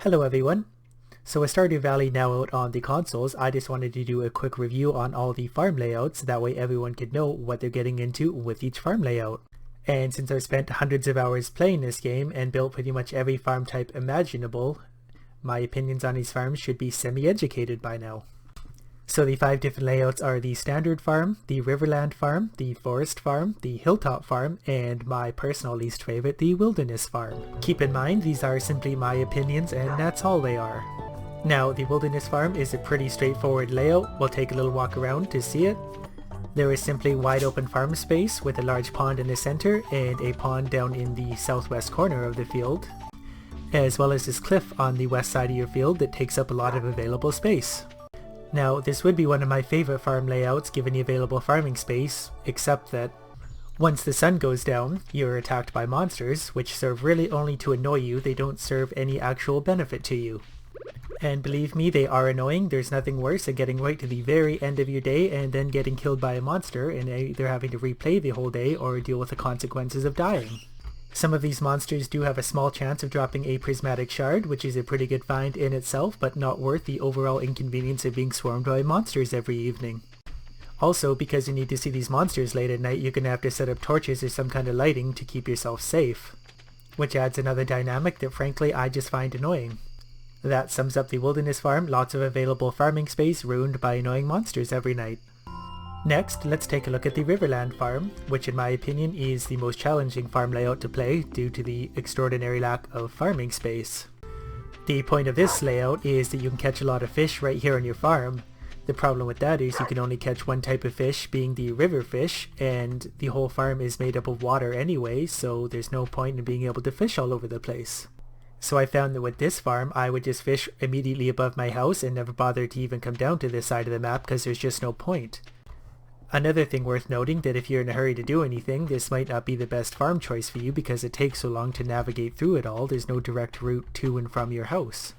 Hello everyone! So with Stardew Valley now out on the consoles, I just wanted to do a quick review on all the farm layouts, that way everyone could know what they're getting into with each farm layout. And since I've spent hundreds of hours playing this game and built pretty much every farm type imaginable, my opinions on these farms should be semi-educated by now. So the 5 different layouts are the Standard Farm, the Riverland Farm, the Forest Farm, the Hilltop Farm, and my personal least favorite, the Wilderness Farm. Keep in mind, these are simply my opinions and that's all they are. Now, the Wilderness Farm is a pretty straightforward layout. We'll take a little walk around to see it. There is simply wide open farm space with a large pond in the center and a pond down in the southwest corner of the field, as well as this cliff on the west side of your field that takes up a lot of available space. Now, this would be one of my favorite farm layouts given the available farming space, except that once the sun goes down, you're attacked by monsters, which serve really only to annoy you. They don't serve any actual benefit to you. And believe me, they are annoying. There's nothing worse than getting right to the very end of your day and then getting killed by a monster and either having to replay the whole day or deal with the consequences of dying. Some of these monsters do have a small chance of dropping a prismatic shard, which is a pretty good find in itself, but not worth the overall inconvenience of being swarmed by monsters every evening. Also, because you need to see these monsters late at night, you're going to have to set up torches or some kind of lighting to keep yourself safe, which adds another dynamic that frankly I just find annoying. That sums up the Wilderness Farm, lots of available farming space ruined by annoying monsters every night. Next, let's take a look at the Riverland Farm, which in my opinion is the most challenging farm layout to play due to the extraordinary lack of farming space. The point of this layout is that you can catch a lot of fish right here on your farm. The problem with that is you can only catch one type of fish, being the river fish, and the whole farm is made up of water anyway, so there's no point in being able to fish all over the place. So I found that with this farm, I would just fish immediately above my house and never bother to even come down to this side of the map because there's just no point. Another thing worth noting, that if you're in a hurry to do anything, this might not be the best farm choice for you because it takes so long to navigate through it all. There's no direct route to and from your house.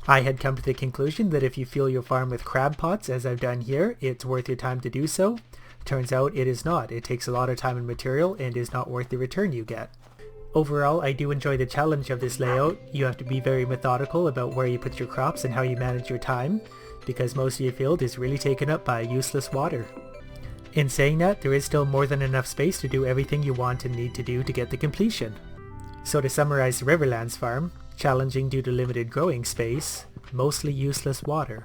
I had come to the conclusion that if you fill your farm with crab pots, as I've done here, it's worth your time to do so. Turns out it is not. It takes a lot of time and material and is not worth the return you get. Overall, I do enjoy the challenge of this layout. You have to be very methodical about where you put your crops and how you manage your time, because most of your field is really taken up by useless water. In saying that, there is still more than enough space to do everything you want and need to do to get the completion. So to summarize the Riverlands Farm, challenging due to limited growing space, mostly useless water.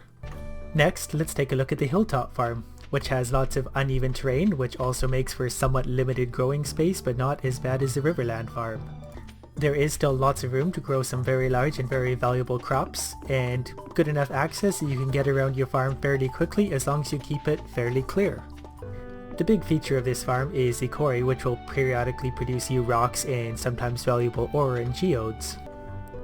Next, let's take a look at the Hilltop Farm, which has lots of uneven terrain, which also makes for somewhat limited growing space, but not as bad as the Riverland Farm. There is still lots of room to grow some very large and very valuable crops, and good enough access that you can get around your farm fairly quickly as long as you keep it fairly clear. The big feature of this farm is the quarry, which will periodically produce you rocks and sometimes valuable ore and geodes.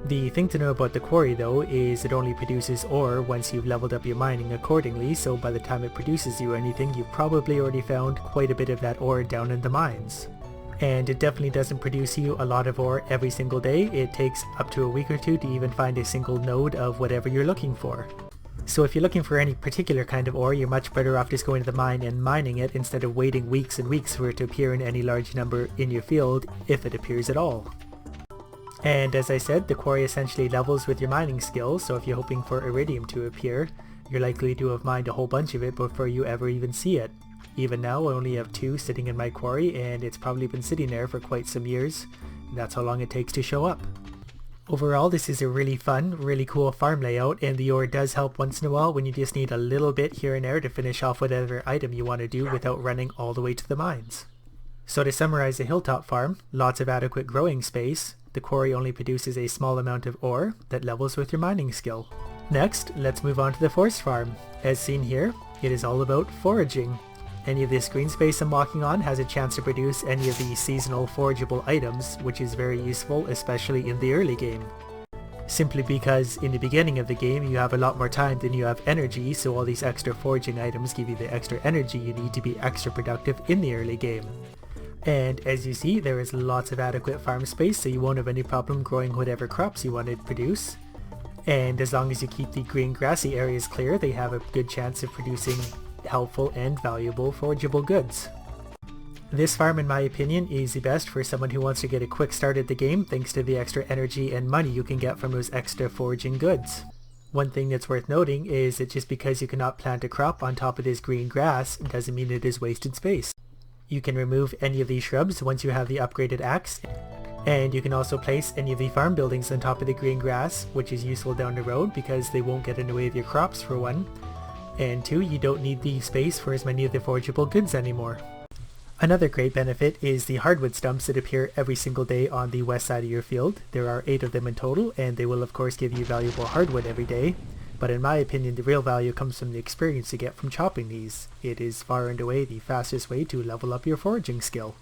The thing to know about the quarry though is it only produces ore once you've leveled up your mining accordingly, so by the time it produces you anything, you've probably already found quite a bit of that ore down in the mines. And it definitely doesn't produce you a lot of ore every single day. It takes up to a week or two to even find a single node of whatever you're looking for. So if you're looking for any particular kind of ore, you're much better off just going to the mine and mining it instead of waiting weeks and weeks for it to appear in any large number in your field, if it appears at all. And as I said, the quarry essentially levels with your mining skills, so if you're hoping for iridium to appear, you're likely to have mined a whole bunch of it before you ever even see it. Even now I only have 2 sitting in my quarry, and it's probably been sitting there for quite some years. That's how long it takes to show up. Overall, this is a really fun, really cool farm layout, and the ore does help once in a while when you just need a little bit here and there to finish off whatever item you want to do without running all the way to the mines. So to summarize the Hilltop Farm, lots of adequate growing space, the quarry only produces a small amount of ore that levels with your mining skill. Next, let's move on to the Forest Farm. As seen here, it is all about foraging. Any of this green space I'm walking on has a chance to produce any of the seasonal forageable items, which is very useful, especially in the early game. Simply because in the beginning of the game you have a lot more time than you have energy, so all these extra foraging items give you the extra energy you need to be extra productive in the early game. And as you see, there is lots of adequate farm space, so you won't have any problem growing whatever crops you want to produce. And as long as you keep the green grassy areas clear, they have a good chance of producing helpful and valuable forageable goods. This farm, in my opinion, is the best for someone who wants to get a quick start at the game thanks to the extra energy and money you can get from those extra foraging goods. One thing that's worth noting is that just because you cannot plant a crop on top of this green grass doesn't mean it is wasted space. You can remove any of these shrubs once you have the upgraded axe, and you can also place any of the farm buildings on top of the green grass, which is useful down the road because they won't get in the way of your crops for one, and two, you don't need the space for as many of the forageable goods anymore. Another great benefit is the hardwood stumps that appear every single day on the west side of your field. There are 8 of them in total, and they will of course give you valuable hardwood every day, but in my opinion the real value comes from the experience you get from chopping these. It is far and away the fastest way to level up your foraging skill.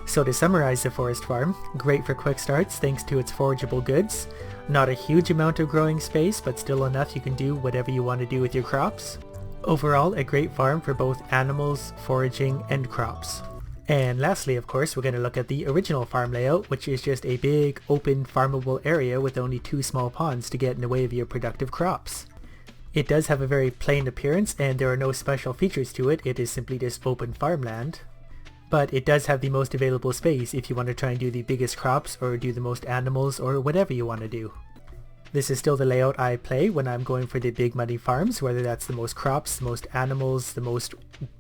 So to summarize the forest farm, great for quick starts thanks to its forageable goods, not a huge amount of growing space but still enough you can do whatever you want to do with your crops. Overall a great farm for both animals, foraging, and crops. And lastly, of course, we're going to look at the original farm layout, which is just a big, open, farmable area with only 2 small ponds to get in the way of your productive crops. It does have a very plain appearance, and there are no special features to it, it is simply just open farmland. But it does have the most available space if you want to try and do the biggest crops, or do the most animals, or whatever you want to do. This is still the layout I play when I'm going for the big money farms, whether that's the most crops, the most animals, the most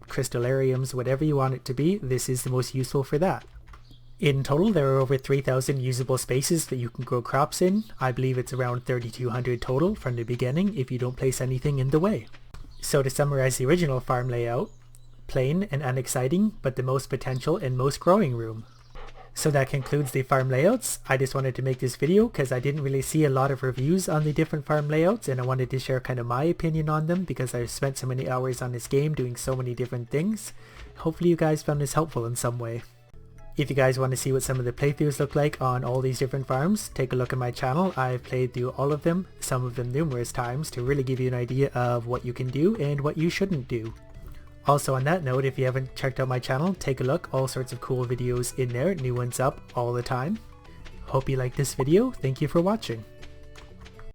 crystallariums, whatever you want it to be, this is the most useful for that. In total there are over 3,000 usable spaces that you can grow crops in. I believe it's around 3,200 total from the beginning if you don't place anything in the way. So to summarize the original farm layout, plain and unexciting, but the most potential and most growing room. So that concludes the farm layouts. I just wanted to make this video because I didn't really see a lot of reviews on the different farm layouts, and I wanted to share kind of my opinion on them because I've spent so many hours on this game doing so many different things. Hopefully you guys found this helpful in some way. If you guys want to see what some of the playthroughs look like on all these different farms, take a look at my channel. I've played through all of them, some of them numerous times, to really give you an idea of what you can do and what you shouldn't do. Also on that note, if you haven't checked out my channel, take a look, all sorts of cool videos in there, new ones up all the time. Hope you liked this video, thank you for watching.